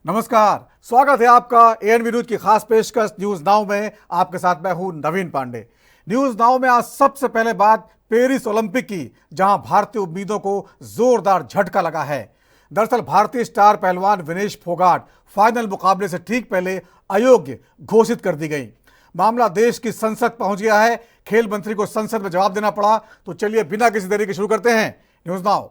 नमस्कार, स्वागत है आपका एएनबी न्यूज की खास पेशकश न्यूज नाउ में। आपके साथ मैं हूं नवीन पांडे। न्यूज नाउ में आज सबसे पहले बात पेरिस ओलंपिक की, जहां भारतीय उम्मीदों को जोरदार झटका लगा है। दरअसल भारतीय स्टार पहलवान विनेश फोगाट फाइनल मुकाबले से ठीक पहले अयोग्य घोषित कर दी गई। मामला देश की संसद पहुंच गया है। खेल मंत्री को संसद में जवाब देना पड़ा। तो चलिए बिना किसी देरी के शुरू करते हैं न्यूज नाउ।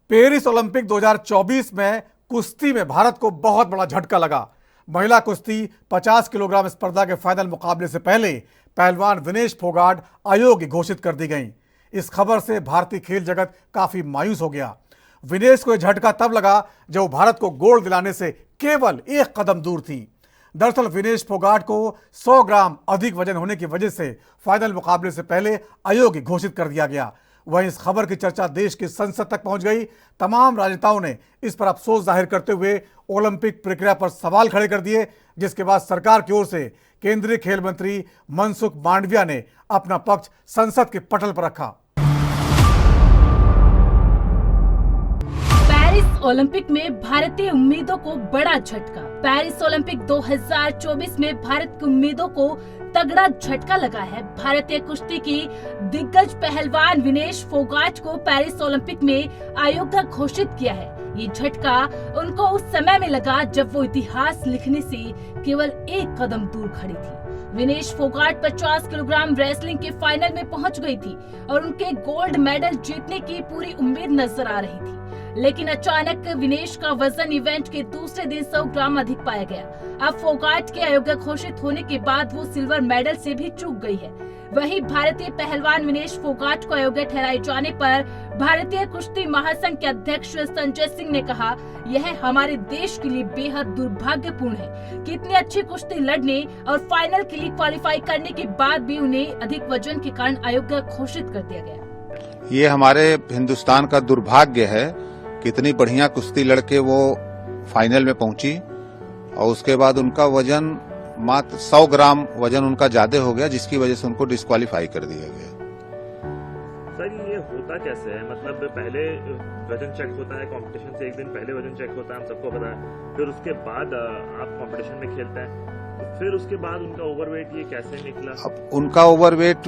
पेरिस ओलंपिक 2024 में कुश्ती में भारत को बहुत बड़ा झटका लगा। महिला कुश्ती 50 किलोग्राम स्पर्धा के फाइनल मुकाबले से पहले पहलवान विनेश फोगाट अयोग्य घोषित कर दी गई। इस खबर से भारतीय खेल जगत काफी मायूस हो गया। विनेश को यह झटका तब लगा जब वो भारत को गोल्ड दिलाने से केवल एक कदम दूर थी। दरअसल विनेश फोगाट को 100 ग्राम अधिक वजन होने की वजह से फाइनल मुकाबले से पहले अयोग्य घोषित कर दिया गया। वहीं इस खबर की चर्चा देश की संसद तक पहुंच गई। तमाम राजनेताओं ने इस पर अफसोस जाहिर करते हुए ओलंपिक प्रक्रिया पर सवाल खड़े कर दिए, जिसके बाद सरकार की ओर से केंद्रीय खेल मंत्री मनसुख मांडविया ने अपना पक्ष संसद के पटल पर रखा। पेरिस ओलंपिक में भारतीय उम्मीदों को बड़ा झटका। पेरिस ओलंपिक 2024 में भारत की उम्मीदों को तगड़ा झटका लगा है। भारतीय कुश्ती की दिग्गज पहलवान विनेश फोगाट को पेरिस ओलंपिक में अयोग्य घोषित किया है। ये झटका उनको उस समय में लगा जब वो इतिहास लिखने से केवल एक कदम दूर खड़ी थी। विनेश फोगाट 50 किलोग्राम रेसलिंग के फाइनल में पहुंच गई थी और उनके गोल्ड मेडल जीतने की पूरी उम्मीद नजर आ रही थी। लेकिन अचानक विनेश का वजन इवेंट के दूसरे दिन 100 ग्राम अधिक पाया गया। अब फोगाट के अयोग्य घोषित होने के बाद वो सिल्वर मेडल से भी चूक गई है। वहीं भारतीय पहलवान विनेश फोगाट को अयोग्य ठहराए जाने पर भारतीय कुश्ती महासंघ के अध्यक्ष संजय सिंह ने कहा, यह हमारे देश के लिए बेहद दुर्भाग्यपूर्ण है कि इतनी अच्छी कुश्ती लड़ने और फाइनल के लिए क्वालिफाई करने के बाद भी उन्हें अधिक वजन के कारण अयोग्य घोषित कर दिया गया। ये हमारे हिंदुस्तान का दुर्भाग्य है कि इतनी बढ़िया कुश्ती लड़के वो फाइनल में पहुंची और उसके बाद उनका वजन मात्र 100 ग्राम वजन उनका ज्यादा हो गया, जिसकी वजह से उनको डिस्क्वालीफाई कर दिया गया। सर ये होता कैसे है? मतलब पहले वजन चेक होता है, कंपटीशन से एक दिन पहले वजन चेक होता है, हम सबको पता है। फिर उसके बाद आप कंपटीशन में खेलते हैं, तो फिर उसके बाद उनका ओवरवेट ये कैसे निकला? अब उनका ओवरवेट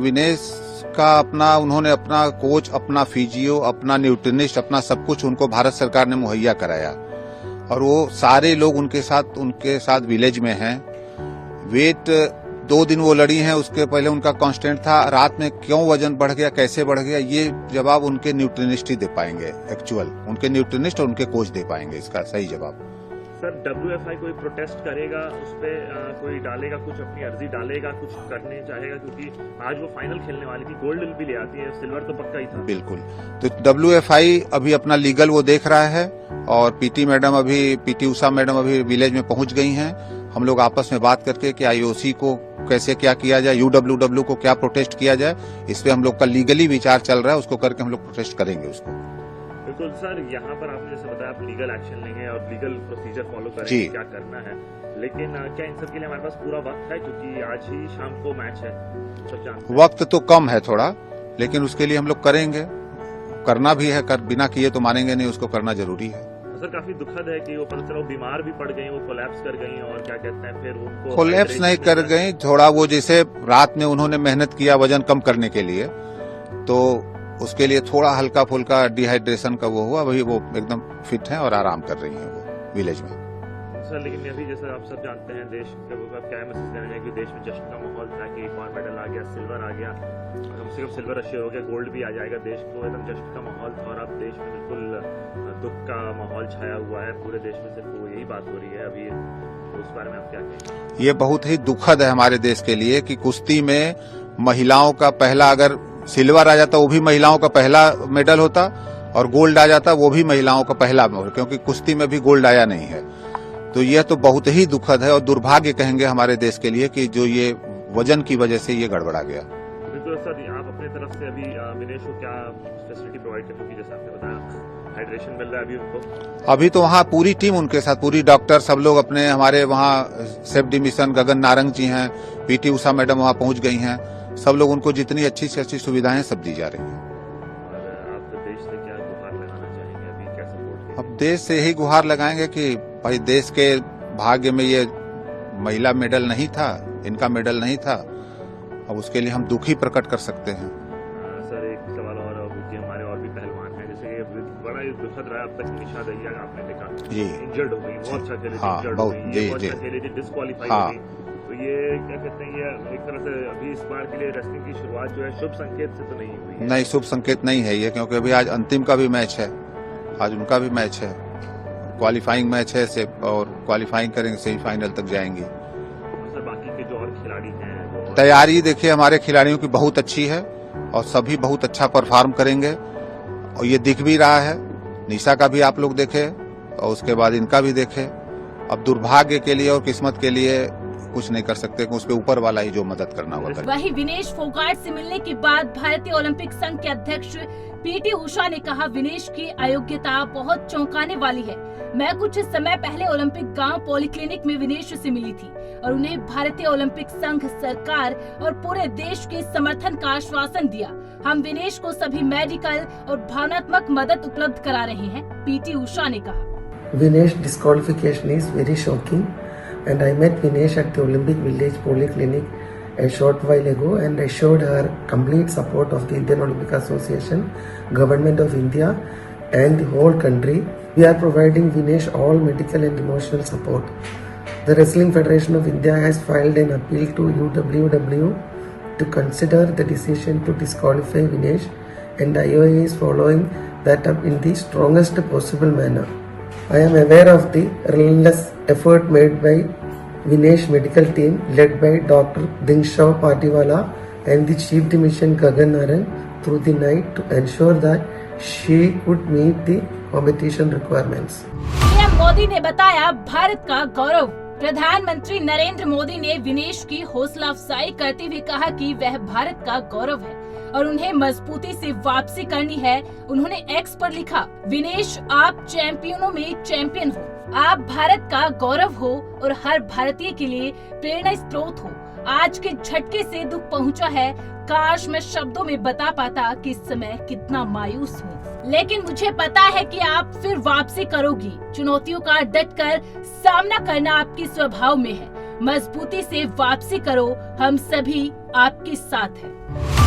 विनेश का अपना, उन्होंने अपना कोच, अपना फिजियो, अपना न्यूट्रिनिस्ट, अपना सब कुछ उनको भारत सरकार ने मुहैया कराया और वो सारे लोग उनके साथ विलेज में हैं। वेट 2 दिन वो लड़ी हैं, उसके पहले उनका कांस्टेंट था। रात में क्यों वजन बढ़ गया, कैसे बढ़ गया, ये जवाब उनके न्यूट्रिनिस्ट ही दे पाएंगे। एक्चुअल उनके न्यूट्रिनिस्ट और उनके कोच दे पाएंगे इसका सही जवाब। सर WFI कोई प्रोटेस्ट करेगा, उस पे कोई डालेगा, कुछ अपनी अर्जी डालेगा, कुछ करने चाहेगा? क्योंकि आज वो फाइनल खेलने वाली थी, गोल्ड भी ले आती है, सिल्वर तो पक्का ही था। बिल्कुल। तो WFI अभी अपना लीगल वो देख रहा है और पीटी उषा मैडम अभी विलेज में पहुंच गई हैं। हम लोग आपस में बात करके कि IOC को कैसे क्या किया जाए, UWW को क्या प्रोटेस्ट किया जाए, इस पे हम लोग का लीगली विचार चल रहा है। उसको करके हम लोग प्रोटेस्ट करेंगे उसको। बिल्कुल सर, यहाँ पर आपने जैसे बताया आप लीगल एक्शन लेंगे और लीगल प्रोसीजर फॉलो करेंगे, क्या करना है। लेकिन क्या इन सब के लिए हमारे पास पूरा वक्त है? क्योंकि आज ही शाम को मैच है, सब जानते हैं। वक्त तो कम है थोड़ा, लेकिन उसके लिए हम लोग करेंगे, करना भी है। बिना किए तो मानेंगे नहीं, उसको करना जरूरी है। सर काफी दुखद है कि वो पता चला बीमार भी पड़ गई, वो कोलैप्स कर गई और क्या कहते हैं, फिर उनको कोलैप्स नहीं कर गई, थोड़ा वो जैसे रात में उन्होंने मेहनत किया वजन कम करने के लिए, तो उसके लिए थोड़ा हल्का फुल्का डिहाइड्रेशन का वो हुआ। वही वो एकदम फिट है और आराम कर रही हैं वो विलेज में। सर लेकिन अभी जैसे आप सब जानते हैं, देश के आप क्या मैसेज देना चाहिए कि देश में जश्न का माहौल था कि एक और मेडल आ गया, सिल्वर आ गया, कम से कम सिल्वर अश्योर हो गया, गोल्ड भी आ जाएगा। देश को एकदम जश्न का माहौल था और अब देश में बिल्कुल दुख का माहौल छाया हुआ है। पूरे देश में सिर्फ वो यही बात हो रही है अभी, तो उस बारे में आप क्या कहेंगे? ये बहुत ही दुखद है हमारे देश के लिए कि कुश्ती में महिलाओं का पहला, अगर सिल्वर आ जाता वो भी महिलाओं का पहला मेडल होता और गोल्ड आ जाता वो भी महिलाओं का पहला मेडल, क्योंकि कुश्ती में भी गोल्ड आया नहीं है। तो यह तो बहुत ही दुखद है और दुर्भाग्य कहेंगे हमारे देश के लिए कि जो ये वजन की वजह से ये गड़बड़ा गया। बिल्कुल सर, आप अपनी तरफ से अभी विनेश को क्या फैसिलिटी प्रोवाइड कर, क्योंकि जैसे आपने बताया हाइड्रेशन मिल रहा है अभी उनको? अभी तो वहाँ पूरी टीम उनके साथ, पूरी डॉक्टर सब लोग अपने, हमारे वहाँ सेफ मिशन गगन नारंग जी हैं, PT उषा मैडम वहाँ पहुंच गई हैं। सब लोग उनको जितनी अच्छी से अच्छी सुविधाएं सब दी जा रही हैं। और आप देश से क्या गुहार लगाना चाहेंगे अभी? अब देश से यही गुहार लगाएंगे कि भाई देश के भाग्य में ये महिला मेडल नहीं था, इनका मेडल नहीं था। अब उसके लिए हम दुख ही प्रकट कर सकते हैं। सर एक सवाल और कि हमारे और भी पहलवान हैं, जैसे कि बड़ा ही दुखद रहा अब तक निशा दहिया आपने देखा जी इंजर्ड हो गई, बहुत अच्छा खेली थी, हाँ, इंजर्ड बहुत, हो गई, जी, ये बहुत जी। अच्छा खेली थी, डिस्क्वालीफाई हाँ। हो गई। तो ये क्या कहते हैं, ये एक तरह से अभी इस बार के लिए रेसलिंग की शुरुआत जो है शुभ संकेत से तो नहीं हुई है। नहीं, शुभ संकेत नहीं है ये, क्योंकि अभी आज अंतिम का भी मैच है, आज उनका भी मैच है, क्वालिफाइंग मैच है से, और क्वालिफाइंग करेंगे, सेमीफाइनल तक जाएंगे। सर बाकी के जो और खिलाड़ी हैं वो तैयारी देखिए हमारे खिलाड़ियों की बहुत अच्छी है और सभी बहुत अच्छा परफॉर्म करेंगे और ये दिख भी रहा है। निशा का भी आप लोग देखे और उसके बाद इनका भी देखे। अब दुर्भाग्य के लिए और किस्मत के लिए कुछ नहीं कर सकते, कि उसके ऊपर वाला ही जो मदद करना होगा करे। वहीं विनेश फोगाट से मिलने के बाद भारतीय ओलंपिक संघ के अध्यक्ष पीटी उषा ने कहा, विनेश की अयोग्यता बहुत चौंकाने वाली है। मैं कुछ समय पहले ओलंपिक गांव पॉलीक्लिनिक में विनेश से मिली थी और उन्हें भारतीय ओलंपिक संघ, सरकार और पूरे देश के समर्थन का आश्वासन दिया। हम विनेश को सभी मेडिकल और भावनात्मक मदद उपलब्ध करा रहे हैं, पीटी उषा ने कहा। Vinesh disqualification is very shocking, and I met Vinesh at the Olympic Village Polyclinic a short while ago and assured her complete support of the Indian Olympic Association, Government of India and the whole country. We are providing Vinesh all medical and emotional support. The Wrestling Federation of India has filed an appeal to UWW to consider the decision to disqualify Vinesh, and IOA is following that up in the strongest possible manner. I am aware of the relentless effort made by Vinesh medical team led by Dr. Dingshaw Patiwala and the Chief Dimission Gagan Naran through the night to ensure that she could meet the competition requirements. PM Modi ने बताया भारत का गौरव। प्रधानमंत्री नरेंद्र मोदी ने विनेश की हौसला अफजाई करते हुए कहा कि वह भारत का गौरव है और उन्हें मजबूती से वापसी करनी है। उन्होंने एक्स पर लिखा, विनेश आप चैंपियनों में चैंपियन हो, आप भारत का गौरव हो और हर भारतीय के लिए प्रेरणा स्रोत हो। आज के झटके से दुख पहुंचा है, काश मैं शब्दों में बता पाता कि इस समय कितना मायूस हूँ, लेकिन मुझे पता है कि आप फिर वापसी करोगी। चुनौतियों का डटकर सामना करना आपके स्वभाव में है। मजबूती से वापसी करो, हम सभी आपके साथ हैं।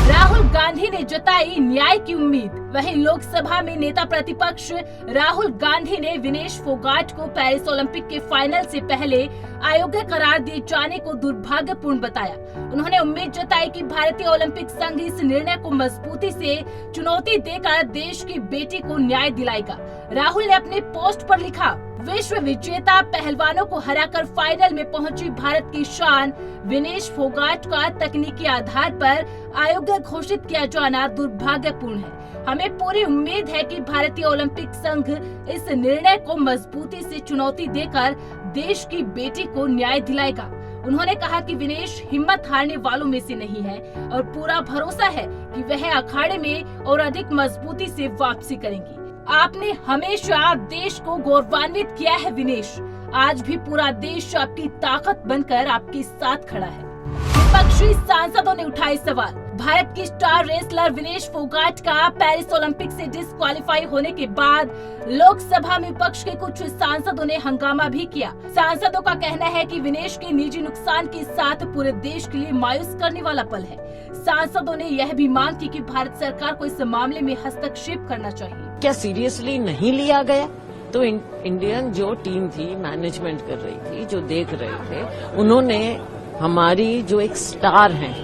राहुल गांधी ने जताई न्याय की उम्मीद। वहीं लोकसभा में नेता प्रतिपक्ष राहुल गांधी ने विनेश फोगाट को पेरिस ओलंपिक के फाइनल से पहले अयोग्य करार दिए जाने को दुर्भाग्यपूर्ण बताया। उन्होंने उम्मीद जताई कि भारतीय ओलंपिक संघ इस निर्णय को मजबूती से चुनौती देकर देश की बेटी को न्याय दिलाएगा। राहुल ने अपने पोस्ट पर लिखा, विश्व विजेता पहलवानों को हराकर फाइनल में पहुंची भारत की शान विनेश फोगाट का तकनीकी आधार पर अयोग्य घोषित किया जाना दुर्भाग्यपूर्ण है। हमें पूरी उम्मीद है कि भारतीय ओलंपिक संघ इस निर्णय को मजबूती से चुनौती देकर देश की बेटी को न्याय दिलाएगा। उन्होंने कहा कि विनेश हिम्मत हारने वालों में से नहीं है और पूरा भरोसा है कि वह अखाड़े में और अधिक मजबूती से वापसी करेंगी। आपने हमेशा देश को गौरवान्वित किया है विनेश, आज भी पूरा देश आपकी ताकत बनकर आपके साथ खड़ा है। विपक्षी सांसदों ने उठाए सवाल। भारत की स्टार रेसलर विनेश फोगाट का पेरिस ओलंपिक से डिस्क्वालीफाई होने के बाद लोकसभा में विपक्ष के कुछ सांसदों ने हंगामा भी किया। सांसदों का कहना है कि विनेश के निजी नुकसान के साथ पूरे देश के लिए मायूस करने वाला पल है। सांसदों ने यह भी मांग की कि भारत सरकार को इस मामले में हस्तक्षेप करना चाहिए। क्या सीरियसली नहीं लिया गया? तो इंडियन जो टीम थी, मैनेजमेंट कर रही थी, जो देख रहे थे, उन्होंने हमारी जो एक स्टार हैं,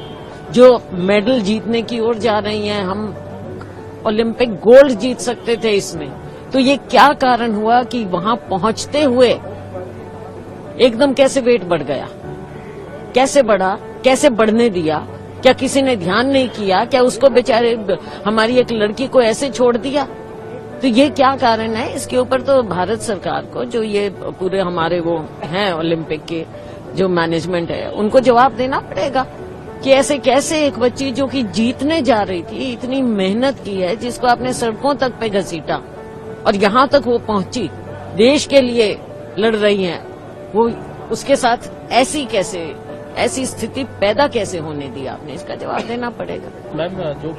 जो मेडल जीतने की ओर जा रही हैं, हम ओलंपिक गोल्ड जीत सकते थे इसमें, तो ये क्या कारण हुआ कि वहां पहुंचते हुए एकदम कैसे वेट बढ़ गया? कैसे बढ़ा? कैसे बढ़ने दिया? क्या किसी ने ध्यान नहीं किया? क्या उसको बेचारे हमारी एक लड़की को ऐसे छोड़ दिया? तो ये क्या कारण है? इसके ऊपर तो भारत सरकार को, जो ये पूरे हमारे वो हैं ओलंपिक के जो मैनेजमेंट है, उनको जवाब देना पड़ेगा कि ऐसे कैसे एक बच्ची जो कि जीतने जा रही थी, इतनी मेहनत की है, जिसको आपने सड़कों तक पे घसीटा और यहाँ तक वो पहुंची, देश के लिए लड़ रही हैं, वो उसके साथ ऐसी स्थिति पैदा कैसे होने दी आपने? इसका जवाब देना पड़ेगा। मैम, जो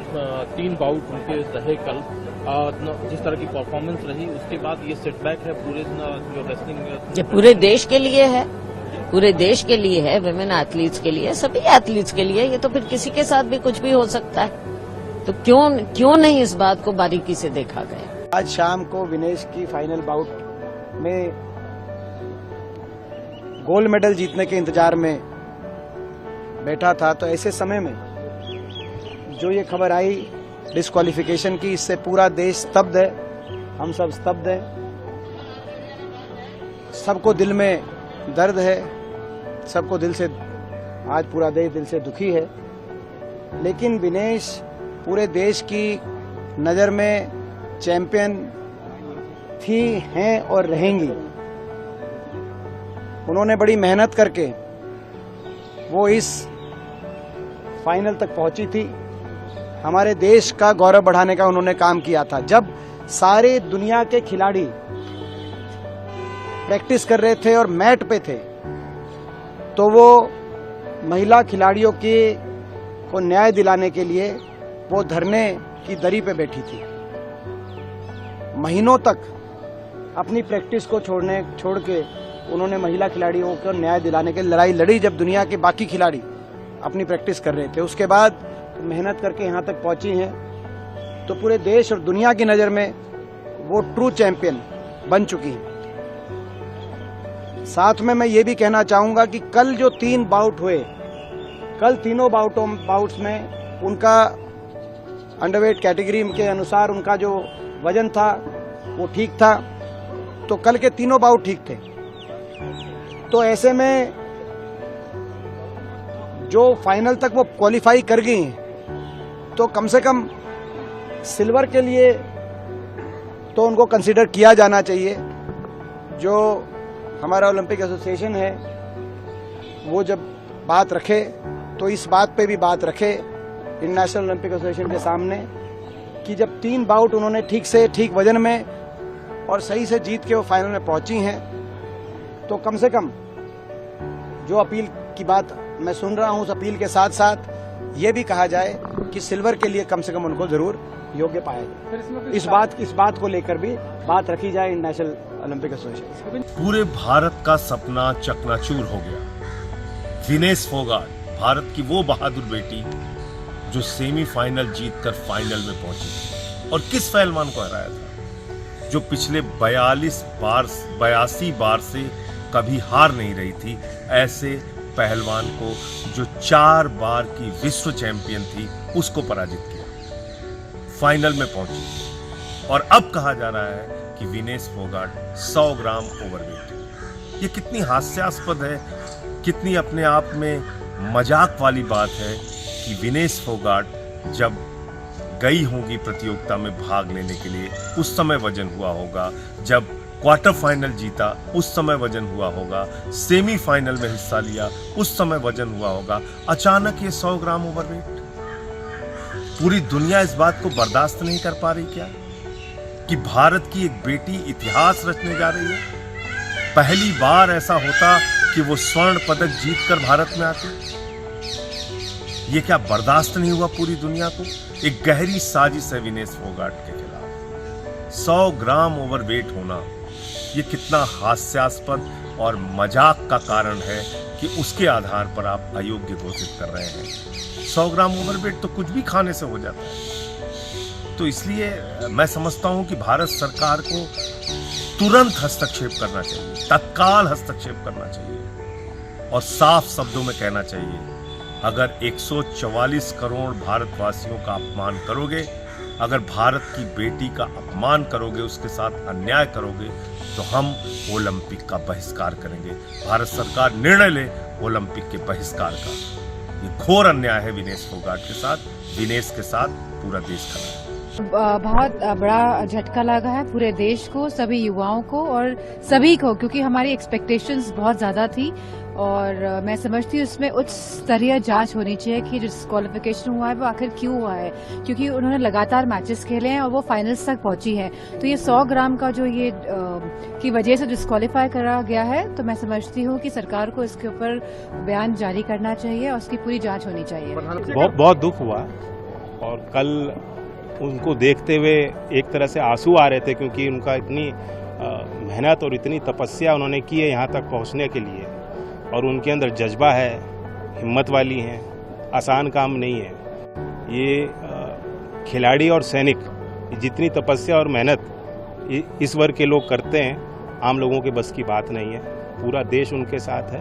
3 बाउट उनके रहे कल, जिस तरह की परफॉर्मेंस रही उसके बाद ये सेटबैक है पूरे जो रेसलिंग में। ये पूरे देश के लिए है, पूरे देश के लिए है, विमेन एथलीट्स के लिए, सभी एथलीट्स के लिए। ये तो फिर किसी के साथ भी कुछ भी हो सकता है, तो क्यों नहीं इस बात को बारीकी से देखा गया। आज शाम को विनेश की फाइनल बाउट में गोल्ड मेडल जीतने के इंतजार में बैठा था, तो ऐसे समय में जो ये खबर आई डिस्क्वालिफिकेशन की, इससे पूरा देश स्तब्ध है, हम सब स्तब्ध हैं। सबको दिल में दर्द है, सबको दिल से, आज पूरा देश दिल से दुखी है। लेकिन विनेश पूरे देश की नज़र में चैंपियन थी, हैं और रहेंगी। उन्होंने बड़ी मेहनत करके वो इस फाइनल तक पहुंची थी। हमारे देश का गौरव बढ़ाने का उन्होंने काम किया था। जब सारे दुनिया के खिलाड़ी प्रैक्टिस कर रहे थे और मैट पे थे, तो वो महिला खिलाड़ियों को न्याय दिलाने के लिए वो धरने की दरी पे बैठी थी। महीनों तक अपनी प्रैक्टिस को छोड़ के उन्होंने महिला खिलाड़ियों को न्याय दिलाने के लड़ाई लड़ी, जब दुनिया के बाकी खिलाड़ी अपनी प्रैक्टिस कर रहे थे। उसके बाद मेहनत करके यहाँ तक पहुंची हैं, तो पूरे देश और दुनिया की नज़र में वो ट्रू चैंपियन बन चुकी हैं। साथ में मैं ये भी कहना चाहूंगा कि कल जो 3 बाउट हुए, कल तीनों बाउट्स में उनका अंडरवेट कैटेगरी के अनुसार उनका जो वजन था वो ठीक था, तो कल के तीनों बाउट ठीक थे। तो ऐसे में जो फाइनल तक वो क्वालिफाई कर गई हैं, तो कम से कम सिल्वर के लिए तो उनको कंसीडर किया जाना चाहिए। जो हमारा ओलंपिक एसोसिएशन है वो जब बात रखे तो इस बात पे भी बात रखे इंटरनेशनल ओलंपिक एसोसिएशन के सामने कि जब 3 बाउट उन्होंने ठीक से ठीक वजन में और सही से जीत के वो फाइनल में पहुंची हैं, तो कम से कम जो अपील की बात मैं सुन रहा हूं, उस अपील के साथ साथ ये भी कहा जाए कि सिल्वर के लिए कम से कम उनको जरूर योग्य पाया जाए। इस बात को लेकर भी बात रखी जाए इंटरनेशनल ओलंपिक एसोसिएशन। पूरे भारत का सपना चकनाचूर हो गया। विनेश फोगाट, भारत की वो बहादुर बेटी जो सेमीफाइनल जीतकर फाइनल में पहुंची, और किस पहलवान को हराया था जो पिछले 82 बार से कभी हार नहीं रही थी। ऐसे पहलवान को जो 4 बार की विश्व चैंपियन थी, उसको पराजित किया, फाइनल में पहुंची। और अब कहा जा रहा है कि विनेश फोगाट 100 ग्राम ओवरवेट। ये कितनी हास्यास्पद है, कितनी अपने आप में मजाक वाली बात है कि विनेश फोगाट जब गई होंगी प्रतियोगिता में भाग लेने के लिए, उस समय वजन हुआ होगा, जब क्वार्टर फाइनल जीता उस समय वजन हुआ होगा, सेमीफाइनल में हिस्सा लिया उस समय वजन हुआ होगा। अचानक ये 100 ग्राम ओवरवेट। पूरी दुनिया इस बात को बर्दाश्त नहीं कर पा रही क्या कि भारत की एक बेटी इतिहास रचने जा रही है। पहली बार ऐसा होता कि वो स्वर्ण पदक जीतकर भारत में आती। ये क्या बर्दाश्त नहीं हुआ पूरी दुनिया को? एक गहरी साजिश है विनेश फोगाट के खिलाफ। 100 ग्राम ओवरवेट होना ये कितना हास्यास्पद और मजाक का कारण है कि उसके आधार पर आप अयोग्य घोषित कर रहे हैं। 100 ग्राम ओवरवेट तो कुछ भी खाने से हो जाता है। तो इसलिए मैं समझता हूं कि भारत सरकार को तुरंत हस्तक्षेप करना चाहिए, तत्काल हस्तक्षेप करना चाहिए और साफ शब्दों में कहना चाहिए, अगर 144 करोड़ भारतवासियों का अपमान करोगे, अगर भारत की बेटी का अपमान करोगे, उसके साथ अन्याय करोगे, तो हम ओलंपिक का बहिष्कार करेंगे। भारत सरकार निर्णय ले ओलंपिक के बहिष्कार का। ये घोर अन्याय है विनेश फोगाट के साथ, विनेश के साथ पूरा देश खड़ा है। बहुत बड़ा झटका लगा है पूरे देश को, सभी युवाओं को और सभी को, क्योंकि हमारी एक्सपेक्टेशंस बहुत ज्यादा थी और मैं समझती हूँ इसमें उच्च स्तरीय जांच होनी चाहिए कि जो डिस्क्वालिफिकेशन हुआ है वो आखिर क्यों हुआ है, क्योंकि उन्होंने लगातार मैचेस खेले हैं और वो फाइनल्स तक पहुंची है। तो ये 100 ग्राम का जो ये की वजह से डिस्क्वालीफाई करा गया है, तो मैं समझती हूँ कि सरकार को इसके ऊपर बयान जारी करना चाहिए और उसकी पूरी जाँच होनी चाहिए। बहुत दुख हुआ और कल उनको देखते हुए एक तरह से आंसू आ रहे थे, क्योंकि उनका इतनी मेहनत और इतनी तपस्या उन्होंने की है यहाँ तक पहुँचने के लिए, और उनके अंदर जज्बा है, हिम्मत वाली हैं, आसान काम नहीं है। ये खिलाड़ी और सैनिक जितनी तपस्या और मेहनत इस वर्ग के लोग करते हैं, आम लोगों के बस की बात नहीं है। पूरा देश उनके साथ है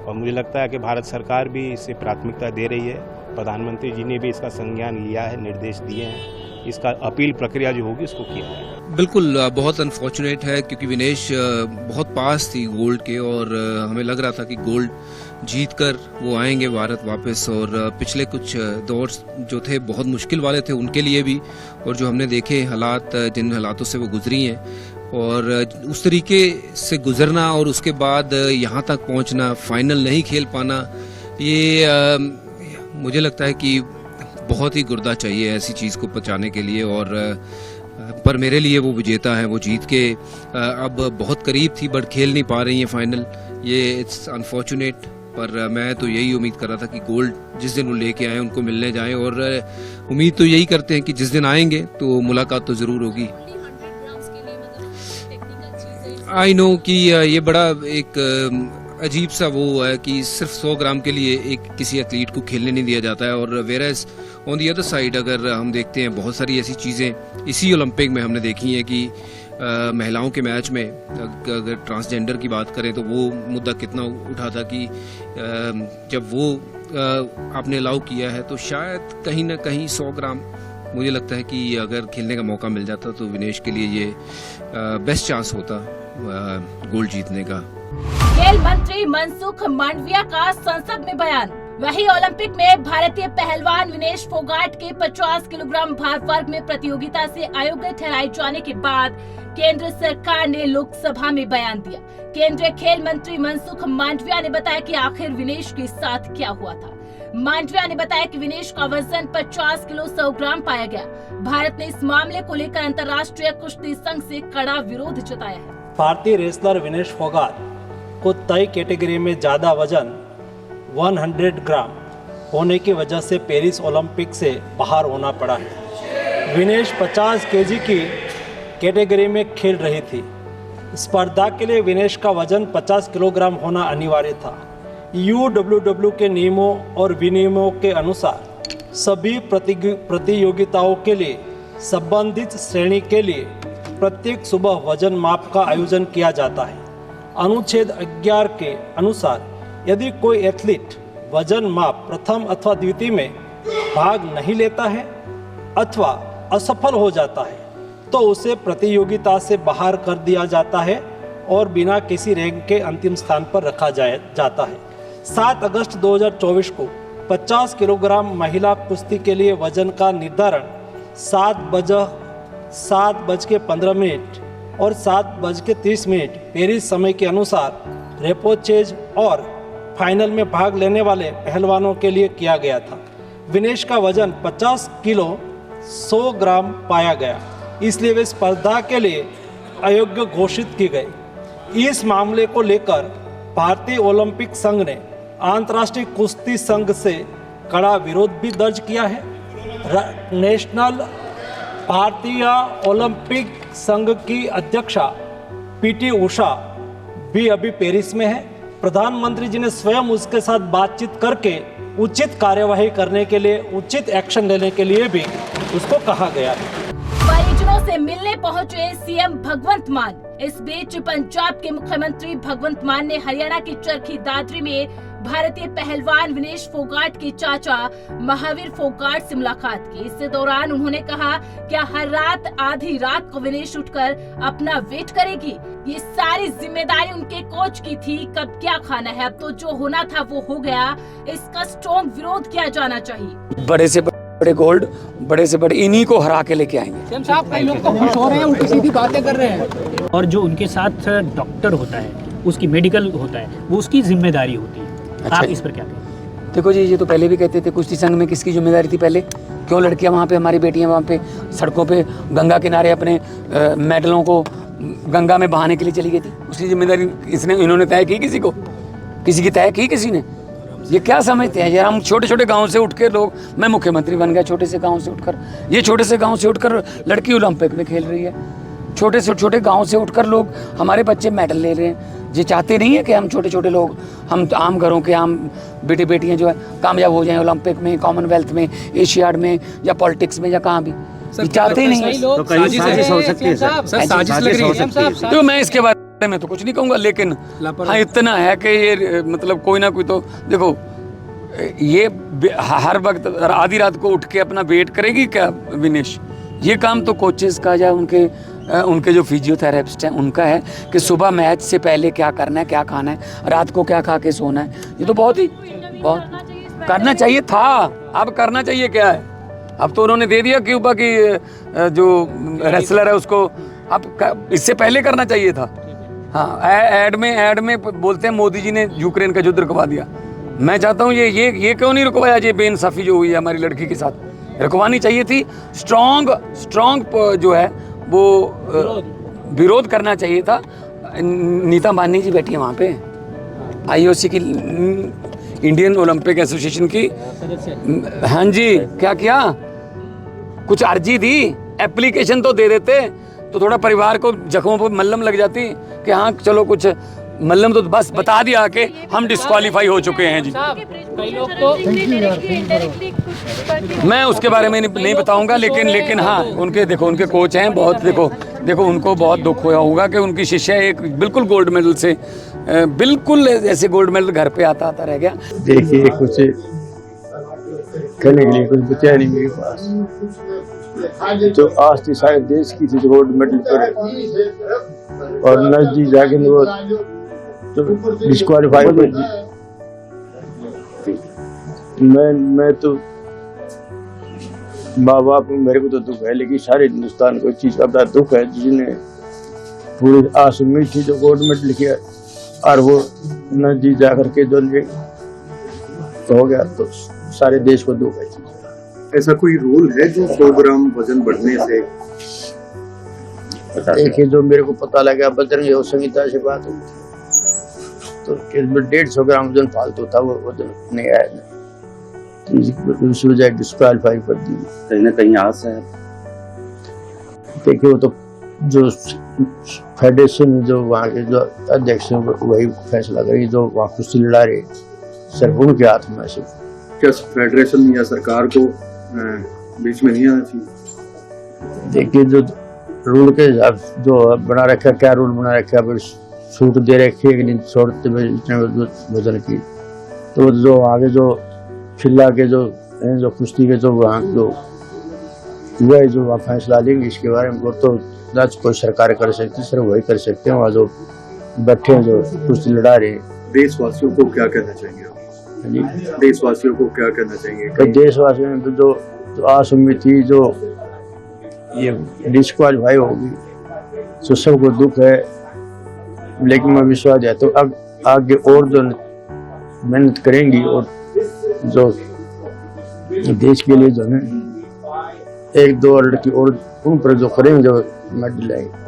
और मुझे लगता है कि भारत सरकार भी इसे प्राथमिकता दे रही है। प्रधानमंत्री जी ने भी इसका संज्ञान लिया है, निर्देश दिए हैं, इसका अपील प्रक्रिया जो होगी उसको किया जाएगा। बिल्कुल बहुत अनफॉर्चुनेट है, क्योंकि विनेश बहुत पास थी गोल्ड के, और हमें लग रहा था कि गोल्ड जीत कर वो आएंगे भारत वापस। और पिछले कुछ दौर जो थे बहुत मुश्किल वाले थे उनके लिए भी, और जो हमने देखे हालात, जिन हालातों से वो गुजरी हैं, और उस तरीके से गुजरना और उसके बाद यहाँ तक पहुँचना, फाइनल नहीं खेल पाना, ये मुझे लगता है कि बहुत ही गुर्दा चाहिए ऐसी चीज़ को पचाने के लिए। और पर मेरे लिए वो विजेता है, वो जीत के अब बहुत करीब थी बट खेल नहीं पा रही है फाइनल। ये इट्स अनफॉर्चुनेट, पर मैं तो यही उम्मीद कर रहा था कि गोल्ड जिस दिन वो लेके आए उनको मिलने जाएं, और उम्मीद तो यही करते हैं कि जिस दिन आएंगे तो मुलाकात तो ज़रूर होगी। आई नो कि ये बड़ा एक अजीब सा वो है कि सिर्फ 100 ग्राम के लिए एक किसी एथलीट को खेलने नहीं दिया जाता है, और whereas on the other side अगर हम देखते हैं बहुत सारी ऐसी चीज़ें इसी ओलंपिक में हमने देखी हैं कि महिलाओं के मैच में अगर ट्रांसजेंडर की बात करें तो वो मुद्दा कितना उठा था कि जब वो आपने अलाउ किया है तो शायद कहीं ना कहीं 100 ग्राम मुझे लगता है कि अगर खेलने का मौका मिल जाता तो विनेश के लिए ये बेस्ट चांस होता गोल्ड जीतने का। खेल मंत्री मनसुख मांडविया का संसद में बयान। वही ओलंपिक में भारतीय पहलवान विनेश फोगाट के 50 किलोग्राम भार वर्ग में प्रतियोगिता से अयोग्य ठहराए जाने के बाद केंद्र सरकार ने लोकसभा में बयान दिया। केंद्रीय खेल मंत्री मनसुख मांडविया ने बताया कि आखिर विनेश के साथ क्या हुआ था। मांडविया ने बताया कि विनेश का वजन 50 किलो 100 ग्राम पाया गया। भारत ने इस मामले को लेकर अंतर्राष्ट्रीय कुश्ती संघ से कड़ा विरोध जताया है। भारतीय रेसलर विनेश फोगाट को तय कैटेगरी में ज्यादा वजन 100 ग्राम होने की वजह से पेरिस ओलंपिक से बाहर होना पड़ा है। विनेश 50 केजी की कैटेगरी में खेल रही थी। स्पर्धा के लिए विनेश का वजन 50 किलोग्राम होना अनिवार्य था। UWW के नियमों और विनियमों के अनुसार सभी प्रतियोगिताओं के लिए संबंधित श्रेणी के लिए प्रत्येक सुबह वजन माप का आयोजन किया जाता है। अनुच्छेद 11 के अनुसार यदि कोई एथलीट वजन माप प्रथम अथवा द्वितीय में भाग नहीं लेता है अथवा असफल हो जाता है तो उसे प्रतियोगिता से बाहर कर दिया जाता है और बिना किसी रैंक के अंतिम स्थान पर रखा जाता है। 7 अगस्त 2024 को 50 किलोग्राम महिला कुश्ती के लिए वजन का निर्धारण 7:15 और 7:30 पेरिस समय के अनुसार रेपोचेज और फाइनल में भाग लेने वाले पहलवानों के लिए किया गया था। विनेश का वजन 50 किलो 100 ग्राम पाया गया, इसलिए वे स्पर्धा के लिए अयोग्य घोषित की गई। इस मामले को लेकर भारतीय ओलंपिक संघ ने अंतर्राष्ट्रीय कुश्ती संघ से कड़ा विरोध भी दर्ज किया है। नेशनल भारतीय ओलंपिक संघ की अध्यक्षा PT उषा भी अभी पेरिस में है। प्रधानमंत्री जी ने स्वयं उसके साथ बातचीत करके उचित कार्यवाही करने के लिए, उचित एक्शन लेने के लिए भी उसको कहा गया है। परिजनों से मिलने पहुंचे CM भगवंत मान। इस बीच पंजाब के मुख्यमंत्री भगवंत मान ने हरियाणा की चरखी दादरी में भारतीय पहलवान विनेश फोगाट के चाचा महावीर फोगाट से मुलाकात की। इस दौरान उन्होंने कहा, क्या हर रात आधी रात को विनेश उठकर अपना वेट करेगी? ये सारी जिम्मेदारी उनके कोच की थी। कब क्या खाना है, अब तो जो होना था वो हो गया। इसका स्ट्रॉन्ग विरोध किया जाना चाहिए। बड़े से बड़े गोल्ड, बड़े से बड़े इन्हीं को हरा के लेके आएंगे। कई लोग तो खुश हो रहे हैं, उल्टी सीधी बातें कर रहे हैं। और जो उनके साथ डॉक्टर होता है, उसकी मेडिकल होता है, वो उसकी जिम्मेदारी होती है। अच्छा, आप इस पर क्या कहें? देखो जी, ये तो पहले भी कहते थे कुश्ती संघ में किसकी जिम्मेदारी थी पहले? क्यों लड़कियां वहाँ पे, हमारी बेटियां वहाँ पे सड़कों पे गंगा किनारे अपने मेडलों को गंगा में बहाने के लिए चली गई थी? उसकी जिम्मेदारी इन्होंने तय की? किसी की तय की किसी ने? ये क्या समझते हैं यार? हम छोटे छोटे गांव से उठ के लोग, मैं मुख्यमंत्री बन गया छोटे से गांव से उठकर, ये छोटे से गांव से उठकर लड़की ओलंपिक में खेल रही है। छोटे से छोटे गांव से उठकर लोग, हमारे बच्चे मेडल ले रहे हैं। ये चाहते नहीं है कि हम छोटे छोटे लोग, हम आम घरों के आम बेटे बेटियां जो है कामयाब हो जाएं ओलंपिक में, कॉमनवेल्थ में, एशियाड में या पॉलिटिक्स में या कहाँ भी। ये चाहते ही नहीं है। तो कहीं साजिश हो सकती है सर, साजिश लग रही है। तो मैं इसके बारे में तो कुछ नहीं कहूँगा, लेकिन हाँ इतना है कि ये मतलब कोई ना कोई तो देखो, ये हर वक्त आधी रात को उठ के अपना वेट करेगी क्या विनेश? ये काम तो कोचेस का या उनके जो फिजियोथेरेपिस्ट हैं उनका है कि सुबह मैच से पहले क्या करना है, क्या खाना है, रात को क्या खा के सोना है। ये तो बहुत करना चाहिए था। अब करना चाहिए क्या है? अब तो उन्होंने दे दिया क्यूबा की जो रेसलर है उसको, अब इससे पहले करना चाहिए था। हाँ, ऐड में बोलते हैं मोदी जी ने यूक्रेन का युद्ध रुकवा दिया। मैं चाहता हूँ ये क्यों नहीं रुकवाया? ये बेइंसाफी जो हुई है हमारी लड़की के साथ, रुकवानी चाहिए थी। स्ट्रॉन्ग जो है वो विरोध करना चाहिए था। नीता अंबानी जी बैठी है वहाँ पे, IOC की, इंडियन ओलंपिक एसोसिएशन की। हाँ जी, क्या किया? कुछ अर्जी दी, एप्लीकेशन तो दे देते तो थोड़ा परिवार को जख्मों पर मल्लम लग जाती कि हाँ चलो कुछ मल्लम, तो बस बता दिया कि हम डिस्क्वालीफाई हो चुके हैं जी। मैं उसके बारे में नहीं बताऊंगा, लेकिन हाँ उनके कोच हैं बहुत, देखो उनको बहुत दुख हुआ होगा कि उनकी शिष्या एक बिल्कुल गोल्ड मेडल से, बिल्कुल ऐसे गोल्ड मेडल घर पे आता रह गया। देखिए कुछ करने के लिए कुछ बचा नहीं मेरे पास, जो आज थी सारे देश की थी गोल्ड मेडल पर, और नजदीक जाके वो तो डिस्क्वालीफाई कर दी। मैं तो माँ बाप मेरे को तो दुख है, लेकिन सारे हिंदुस्तान को इस चीज का बड़ा दुख है जिसने पूरी आस उम्मीद थी जो गोल्ड मेडल किया और वो नजदीक जाकर के जो हो गया, तो सारे देश को दुख है। ऐसा कोई रूल है जो 100 ग्राम वजन बढ़ने से? देखिए जो मेरे को पता लगा बजरंग योग संहिता से बात हुई तो 150 ग्राम वजन फालतू था, वो वजन नहीं आया, तो इस वजह डिस्क्वालीफाई कर दी। कहीं ना कहीं आस है। देखिए वो तो जो फेडरेशन जो वहाँ के जो अध्यक्ष हैं वही फैसला करेगी, जो वहाँ कुश्ती लड़ा रहे सिर्फ उनके हाथ में से। क्या फेडरेशन या सरकार को बीच में नहीं आना चाहिए? देखिए जो रूल के हिसाब जो बना रखा, क्या रूल बना रखा है, छूट दे रखी है कि नहीं छोड़ते वजन की, तो जो आगे जो खिला के जो कुश्ती के जो वहाँ जो वह जो वहाँ फैसला लेंगे इसके बारे में, वो तो ना कोई सरकार कर सकती है, सिर्फ वही कर सकते हैं वहाँ जो बैठे हैं जो कुश्ती लड़ा रहे हैं। देशवासियों को क्या कहना चाहिए? देशवासियों को क्या कहना चाहिए? देशवासियों में जो आस उम्मीद थी जो ये डिस्क्वालीफाई होगी, तो सबको दुख है, लेकिन मैं विश्वास है तो अब आगे और जो मेहनत करेंगी और जो देश के लिए जो है 1-2 लड़की और उन पर जो करेंगे जो मेडल लाएंगे।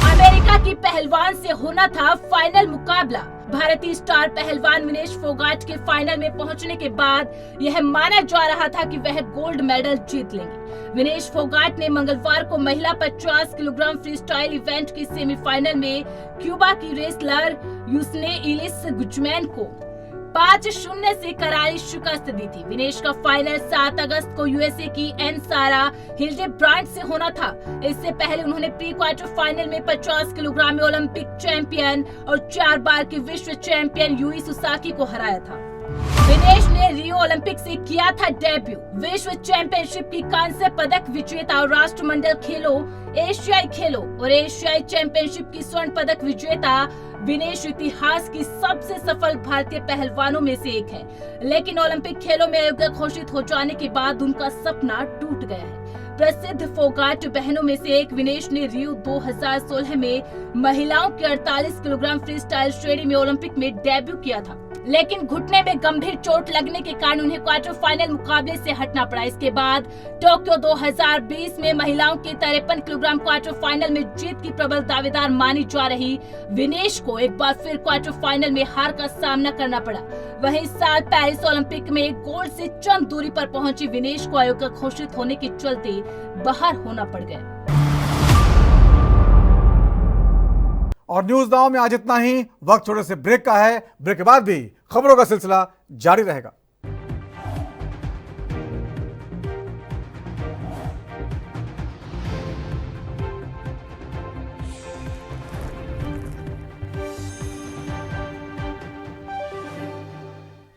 अमेरिका की पहलवान से होना था फाइनल मुकाबला। भारतीय स्टार पहलवान विनेश फोगाट के फाइनल में पहुंचने के बाद यह माना जा रहा था कि वह गोल्ड मेडल जीत लेंगे। विनेश फोगाट ने मंगलवार को महिला 50 किलोग्राम फ्री स्टाइल इवेंट की सेमीफाइनल में क्यूबा की रेसलर यूसने इलिस गुजमैन को 5-0 से करारी शिकस्त दी थी। विनेश का फाइनल 7 अगस्त को यूएसए की एन सारा हिल्डेब्रांड से होना था। इससे पहले उन्होंने प्री क्वार्टर फाइनल में 50 किलोग्राम में ओलंपिक चैंपियन और 4 बार के विश्व चैंपियन यूई सुसाकी को हराया था। विनेश ने रियो ओलंपिक से किया था डेब्यू। विश्व चैंपियनशिप की कांस्य पदक विजेता और राष्ट्रमंडल खेलों, एशियाई खेलों और एशियाई चैंपियनशिप की स्वर्ण पदक विजेता विनेश इतिहास की सबसे सफल भारतीय पहलवानों में से एक है। लेकिन ओलंपिक खेलों में अयोग्य घोषित हो जाने के बाद उनका सपना टूट गया है। प्रसिद्ध फोगाट बहनों में से एक विनेश ने रियो 2016 में महिलाओं के 48 किलोग्राम फ्री स्टाइल श्रेणी में ओलंपिक में डेब्यू किया था। लेकिन घुटने में गंभीर चोट लगने के कारण उन्हें क्वार्टर फाइनल मुकाबले से हटना पड़ा। इसके बाद टोक्यो 2020 में महिलाओं के 53 किलोग्राम क्वार्टर फाइनल में जीत की प्रबल दावेदार मानी जा रही विनेश को एक बार फिर क्वार्टर फाइनल में हार का सामना करना पड़ा। वहीं इस साल पेरिस ओलंपिक में गोल्ड से चंद दूरी पर पहुंची विनेश को अयोग्य घोषित होने के चलते बाहर होना पड़ गया। और न्यूज नाउ में आज इतना ही। वक्त थोड़े से ब्रेक का है। ब्रेक के बाद भी खबरों का सिलसिला जारी रहेगा।